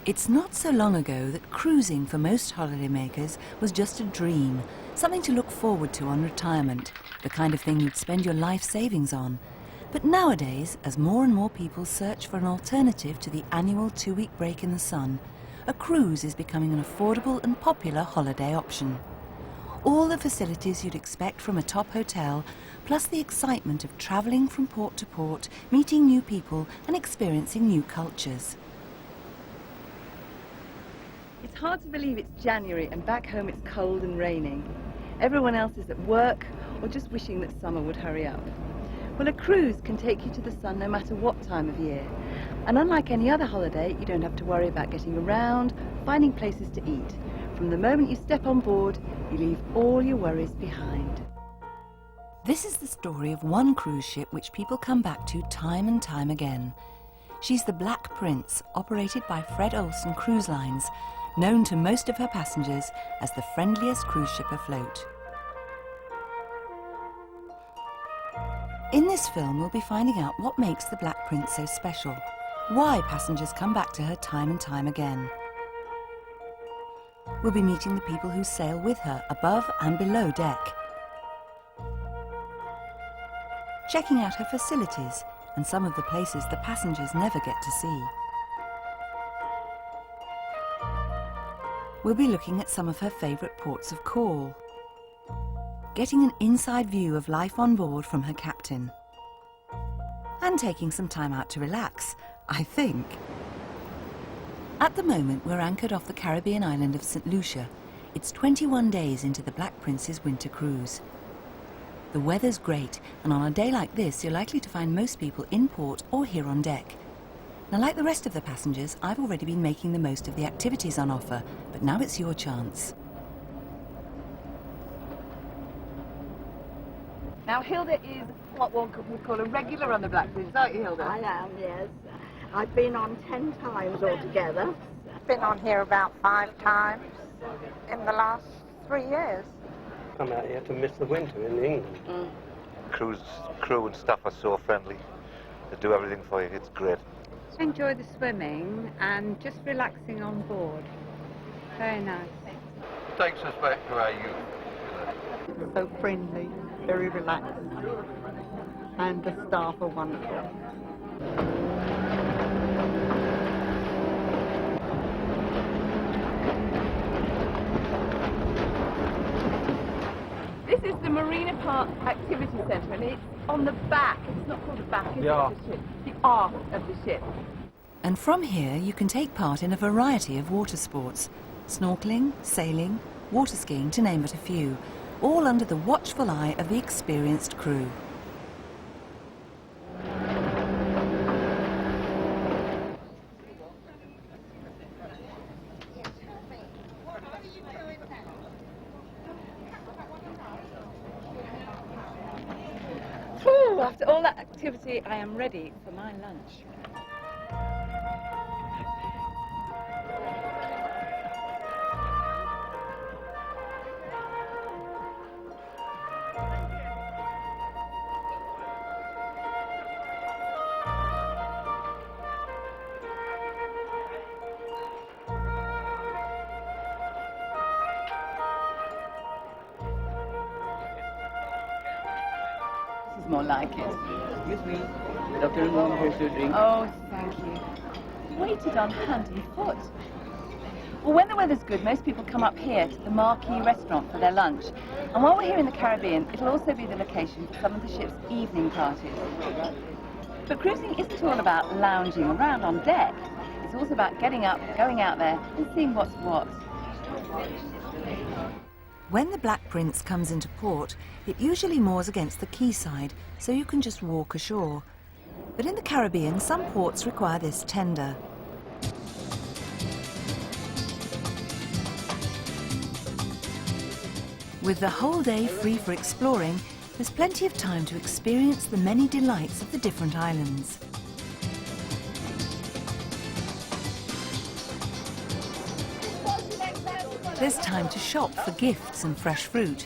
It's not so long ago that cruising for most holidaymakers was just a dream, something to look forward to on retirement, the kind of thing you'd spend your life savings on. But nowadays, as more and more people search for an alternative to the annual 2-week break in the sun, a cruise is becoming an affordable and popular holiday option. All the facilities you'd expect from a top hotel, plus the excitement of travelling from port to port, meeting new people and experiencing new cultures. It's hard to believe it's January and back home it's cold and raining. Everyone else is at work or just wishing that summer would hurry up. Well, a cruise can take you to the sun no matter what time of year. And unlike any other holiday, you don't have to worry about getting around, finding places to eat. From the moment you step on board, you leave all your worries behind. This is the story of one cruise ship which people come back to time and time again. She's the Black Prince, operated by Fred Olsen Cruise Lines, known to most of her passengers as the friendliest cruise ship afloat. In this film, we'll be finding out what makes the Black Prince so special, why passengers come back to her time and time again. We'll be meeting the people who sail with her above and below deck, checking out her facilities and some of the places the passengers never get to see. We'll be looking at some of her favourite ports of call, getting an inside view of life on board from her captain, and taking some time out to relax, I think. At the moment, we're anchored off the Caribbean island of St. Lucia. It's 21 days into the Black Prince's winter cruise. The weather's great, and on a day like this, you're likely to find most people in port or here on deck. Now, like the rest of the passengers, I've already been making the most of the activities on offer, but now it's your chance. Now, Hilda is what one would call a regular on the Black Prince, aren't you, Hilda? I am, yes. I've been on 10 times altogether. Been on here about 5 times in the last 3 years. Come out here to miss the winter in England. Cruise crew and staff are so friendly. They do everything for you. It's great. Enjoy the swimming and just relaxing on board. Very nice. Takes us back to our youth. So friendly, very relaxed, and the staff are wonderful. This is the Marina Park Activity Centre, and it's on the back. It's not called the back, it's the ship. The aft of the ship. And from here, you can take part in a variety of water sports, snorkeling, sailing, water skiing, to name but a few, all under the watchful eye of the experienced crew. Whew, after all that activity, I am ready for my lunch. More like it. Excuse me, Dr. Long, here's your drink. Oh, thank you. Waited on hand and foot. Well, when the weather's good, most people come up here to the Marquee restaurant for their lunch. And while we're here in the Caribbean, it'll also be the location for some of the ship's evening parties. But cruising isn't all about lounging around on deck. It's also about getting up, going out there, and seeing what's what. When the Black Prince comes into port, it usually moors against the quayside, so you can just walk ashore. But in the Caribbean, some ports require this tender. With the whole day free for exploring, there's plenty of time to experience the many delights of the different islands. There's time to shop for gifts and fresh fruit,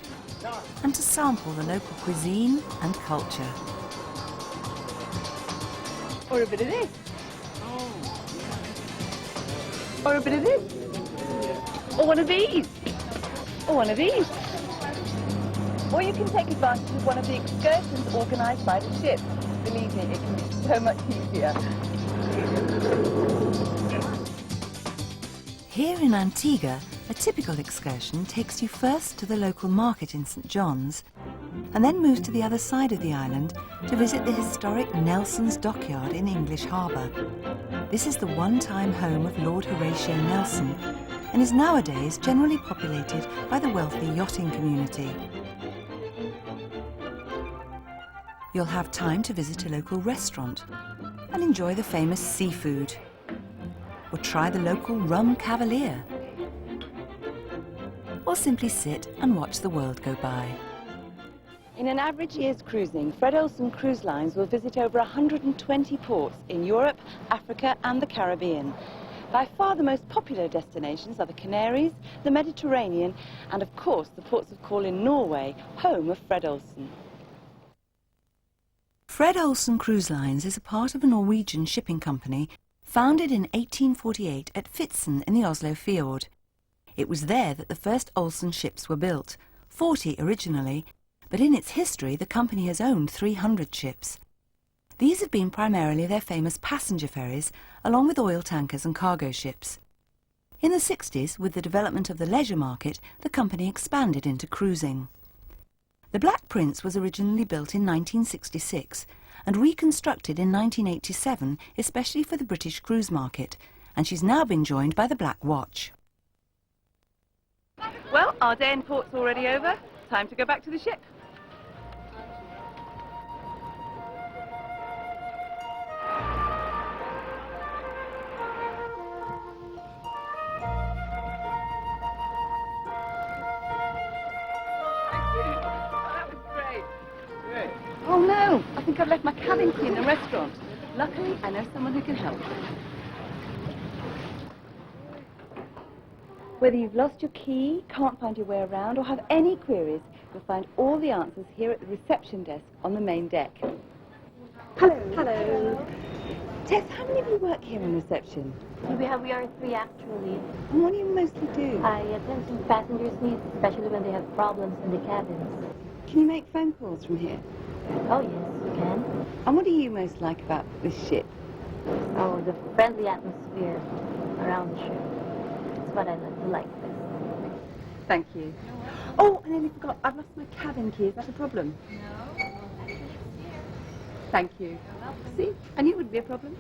and to sample the local cuisine and culture. Or a bit of this. Or a bit of this. Or one of these. Or one of these. Or you can take advantage of one of the excursions organised by the ship. Believe me, it can be so much easier. Here in Antigua, a typical excursion takes you first to the local market in St. John's and then moves to the other side of the island to visit the historic Nelson's Dockyard in English Harbour. This is the one-time home of Lord Horatio Nelson and is nowadays generally populated by the wealthy yachting community. You'll have time to visit a local restaurant and enjoy the famous seafood, or try the local rum cavalier, or simply sit and watch the world go by. In an average year's cruising, Fred Olsen Cruise Lines will visit over 120 ports in Europe, Africa and the Caribbean. By far the most popular destinations are the Canaries, the Mediterranean and of course the ports of call in Norway, home of Fred Olsen. Fred Olsen Cruise Lines is a part of a Norwegian shipping company founded in 1848 at Fitsen in the Oslo Fjord. It was there that the first Olsen ships were built, 40 originally, but in its history the company has owned 300 ships. These have been primarily their famous passenger ferries, along with oil tankers and cargo ships. In the 60s, with the development of the leisure market, the company expanded into cruising. The Black Prince was originally built in 1966 and reconstructed in 1987, especially for the British cruise market, and she's now been joined by the Black Watch. Well, our day in port's already over. Time to go back to the ship. Oh no, I think I've left my cabin key in the restaurant. Luckily, I know someone who can help. Whether you've lost your key, can't find your way around, or have any queries, you'll find all the answers here at the reception desk on the main deck. Hello. Hello. Tess, how many of you work here in reception? We are three actually. And what do you mostly do? I attend to passengers' needs, especially when they have problems in the cabins. Can you make phone calls from here? Oh yes, you can. And what do you most like about this ship? Oh, the friendly atmosphere around the ship. That's what I like best. Thank you. Oh, I nearly forgot. I've lost my cabin key. Is that a problem? No. Thank you. See, I knew it would be a problem.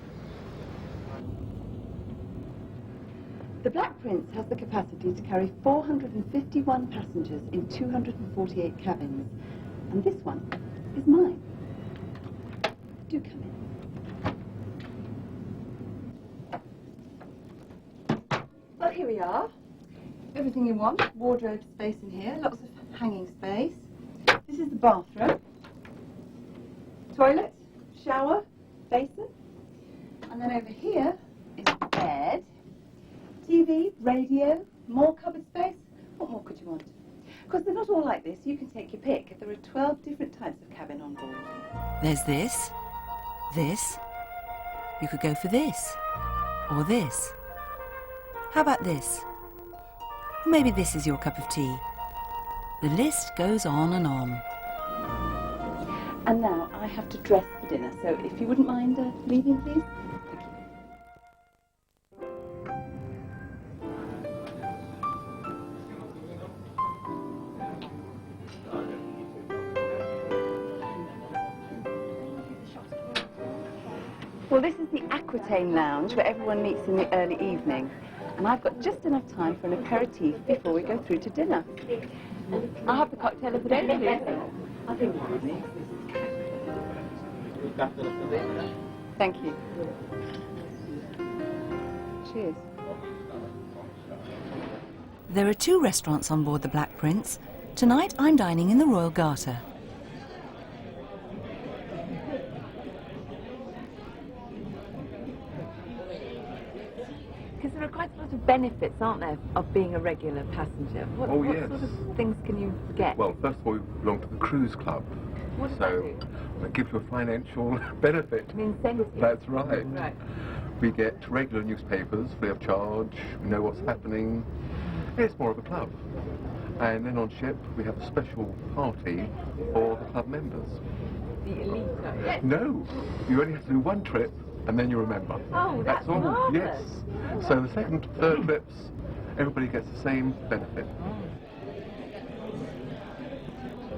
The Black Prince has the capacity to carry 451 passengers in 248 cabins. And this one is mine. Do come in. Well, here we are. Everything you want. Wardrobe space in here. Lots of hanging space. This is the bathroom. Toilet, shower, basin. And then over here is the bed. TV, radio, more cupboard space. What more could you want? Of course, they're not all like this. You can take your pick. There are 12 different types of cabin on board. There's this, this. You could go for this, or this. How about this? Or maybe this is your cup of tea. The list goes on and on. And now I have to dress for dinner, so if you wouldn't mind leaving, please. Thank you. Well, this is the Aquitaine Lounge where everyone meets in the early evening. And I've got just enough time for an aperitif before we go through to dinner. I'll have the cocktail of the day, please. Thank you. Cheers. There are 2 restaurants on board the Black Prince. Tonight I'm dining in the Royal Garter. Because there are quite a lot of benefits, aren't there, of being a regular passenger? What sort of things can you get? Well, first of all, we belong to the cruise club. What does that do? That gives you a financial benefit. An incentive. That's right. Right. We get regular newspapers free of charge. We know what's happening. It's more of a club. And then on ship, we have a special party for the club members. The elite club? No, you only have to do one trip and then you remember. Oh, that's all. marvellous. Yes. So the second, third trips, everybody gets the same benefit.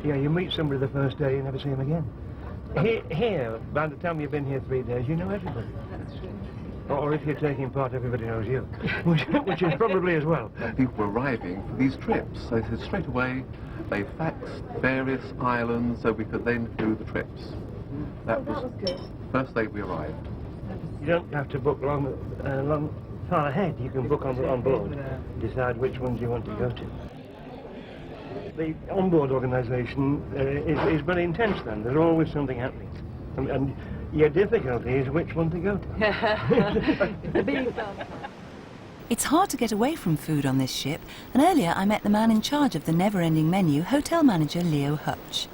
Yeah, you meet somebody the first day, you never see them again. Here, by the time you've been here 3 days, you know everybody. That's true. Or if you're taking part, everybody knows you, which is probably as well. People arriving for these trips, so they said straight away, they faxed various islands so we could then do the trips. That was good. First day we arrived. You don't have to book long far ahead. You can book on board, decide which ones you want to go to. The on-board organisation is very intense then. There's always something happening. And your difficulty is which one to go to. It's hard to get away from food on this ship, and earlier I met the man in charge of the never-ending menu, hotel manager Leo Hutch.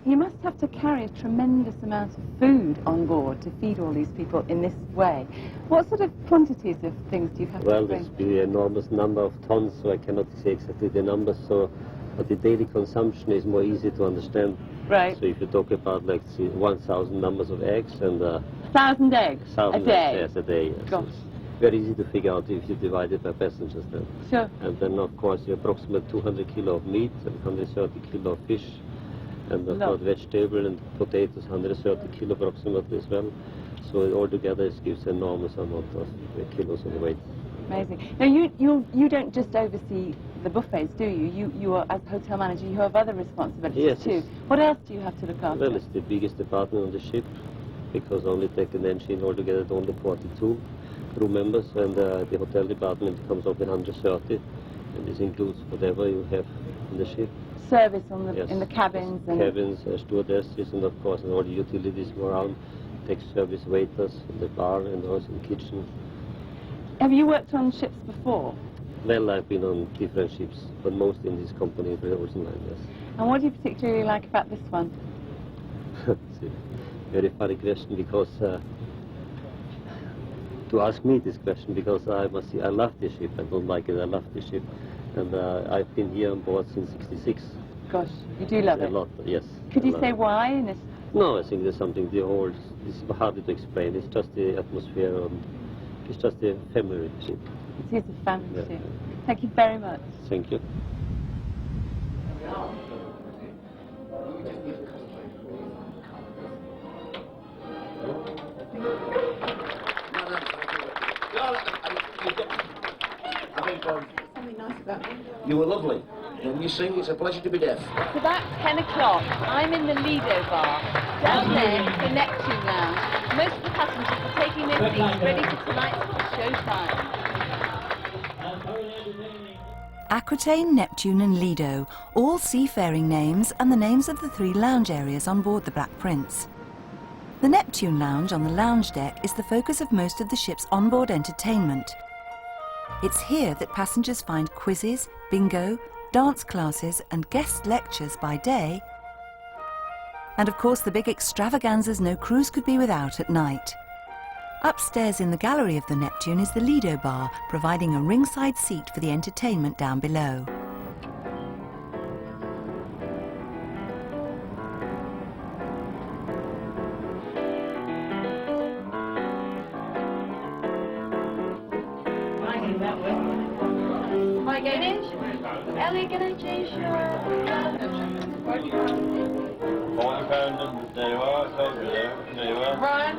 You must have to carry a tremendous amount of food on board to feed all these people in this way. What sort of quantities of things do you have to bring? Well, there's been an enormous number of tons, so I cannot say exactly the numbers, but the daily consumption is more easy to understand. Right. So if you talk about, like, 1,000 numbers of eggs and... 1,000 eggs a day? Yes, a day, yes. Gosh. It's very easy to figure out if you divide it by passengers then. Sure. And then, of course, you approximate 200 kilo of meat and 130 kilo of fish. And of course, vegetable and potatoes, 130 kilo approximately as well. So all together it gives an enormous amount of kilos of weight. Amazing. Now, you don't just oversee the buffets, do you? You are, as hotel manager, you have other responsibilities too. What else do you have to look after? Well, it's the biggest department on the ship, because only deck and engine altogether it's only 42 crew members, and the hotel department comes up with 130, and this includes whatever you have in the ship. Service on the, in the cabins? And cabins, stewardesses, and of course, and all the utilities go around, tech service, waiters, in the bar, and also in the kitchen. Have you worked on ships before? Well, I've been on different ships, but mostly in this company, the Olsen line, yes. And what do you particularly like about this one? It's a very funny question, because to ask me this question, because I must say I love this ship. I don't like it, I love this ship. And I've been here on board since '66. Gosh, you do love it? A lot, yes. Could you say why? No, I think there's something, it's hard to explain. It's just the atmosphere, it's just a family ship. It is a family ship. Thank you very much. Thank you. You were lovely. And you sing, it's a pleasure to be deaf. It's about 10 o'clock. I'm in the Lido bar. Down there is the Neptune Lounge. Most of the passengers are taking their seats, ready for tonight's showtime. Aquitaine, Neptune and Lido, all seafaring names and the names of the 3 lounge areas on board the Black Prince. The Neptune Lounge on the lounge deck is the focus of most of the ship's onboard entertainment. It's here that passengers find quizzes, bingo, dance classes and guest lectures by day, and of course the big extravaganzas no cruise could be without at night. Upstairs in the gallery of the Neptune is the Lido bar, providing a ringside seat for the entertainment down below. Ellie, can I change your... £40 and there you are, I told you there. There you are. Brian,